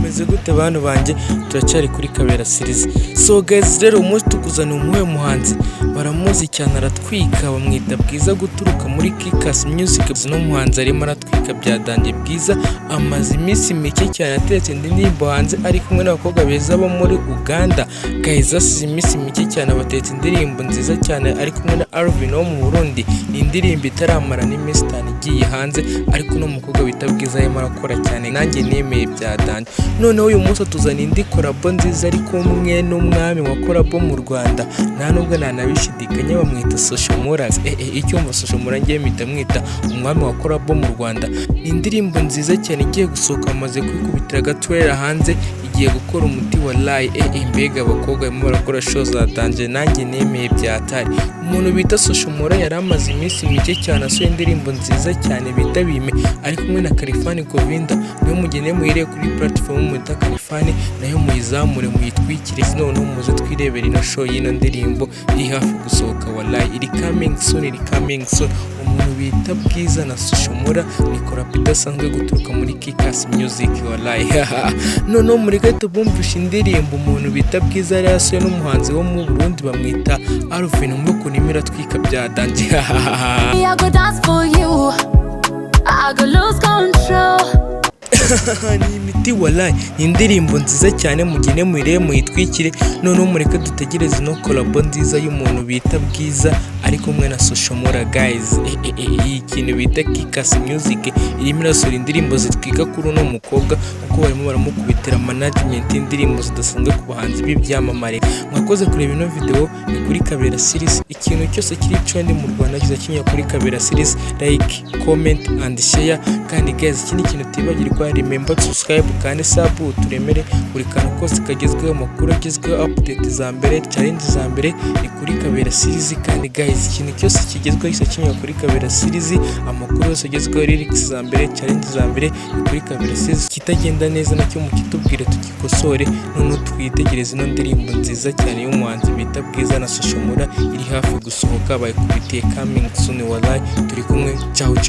Meze gute bantu banjye, turacyari kuri Kabera series. So guys, rero umunsi tukuzana umuhe muhanzi baramuzi cyane, aratwika, bamwita Bwiza guturuka muri Kikas Music. No muhanzi arimo aratwika byadangiye. Bwiza amaze iminsi mike cyane atetse indi ndirimbo hanze ari kumwe n'abakobwa beza bo muri Uganda. Guys, asize iminsi mike cyane abatetse indirimbo nziza cyane ari kumwe na Alvin wo mu Burundi. Ni indirimbo itaramara n'iminsi itanu igiye hanze, ariko no mukobwa bita Bwiza arimo arakora cyane, nanjye nemeye byadangiye. Noneho uyu munsi tuzana indi korabo nziza ari kumwe n'umwami wa korabo mu Rwanda, nta nubwo nanabishidikanya, bamwita Social Mura. Icyumva Social Mura ngiye mpita mwita umwami wa korabo mu Rwanda. Ni indirimbo nziza cyane igiye gusohoka, amaze kwikubitira gatwera hanze, igiye gukora umuti wa live. Mbega abakobwa barimo barakora show zatangiye, nanjye nemeye byatari. Umuntu bita Social Mura yari amaze iminsi mike cyane asohoye indirimbo nziza cyane bita Bime, ari kumwe na Kalifani Govinda. Niyo mugene muhire kuri platform mwita Kalifani, nayo muyizamure muyitwikire. Noneho muze twirebera ino show y'ino ndirimbo iri hafi gusohoka, wallahi iri coming soon. Umuntu bita Bwiza na Social Mura ni korabo idasanzwe guturuka muri Kikas Music, wallahi. Noneho muri gato bumvisha indirimbo umuntu bita Bwiza yari yasohoye n'umuhanzi wo mu Burundi bamwita Alvin, mboko nimira twika byadangiye. I go dance for you, I go lose control. Ni imiti wallahi, ni indirimbo nziza cyane, mugene muhire muyitwikire. Noneho mureke dutegereze no kolabo nziza y'umuntu bita Bwiza ari kumwe na Social Mura. Guys, iyi kintu bita Kikas Music irimo irasohora indirimbo zitwika kuri uno mukobwa, kuko barimo baramukubitira management y'indirimbo zidasanzwe ku bahanzi b'ibyamamare. Mwakoze kureba ino video, ni kuri Kabera series. Ikintu cyose kiri trend mu Rwanda kiza kinya kuri Kabera series, like, comment and share. Kandi guys, ikindi kintu tibagirwa, remember to subscribe kandi sub, turemere buri kantu kose kagezweho, amakuru agezweho, update za mbere, challenge za mbere ni kuri Kabera series. Kandi guys, ikintu cyose kigezweho kiza kinya kuri Kabera series, amakuru yose agezweho, lyrics za mbere, challenge za mbere ni kuri Kabera series. Kitagenda neza nacyo mukitubwire tukikosore. Noneho twitegereze ino ndirimbo nziza cyane y'umuhanzi bita Bwiza na Social Mura iri hafi gusohoka, bayikubitiye coming soon, wallahi turi kumwe. Ciao ciao.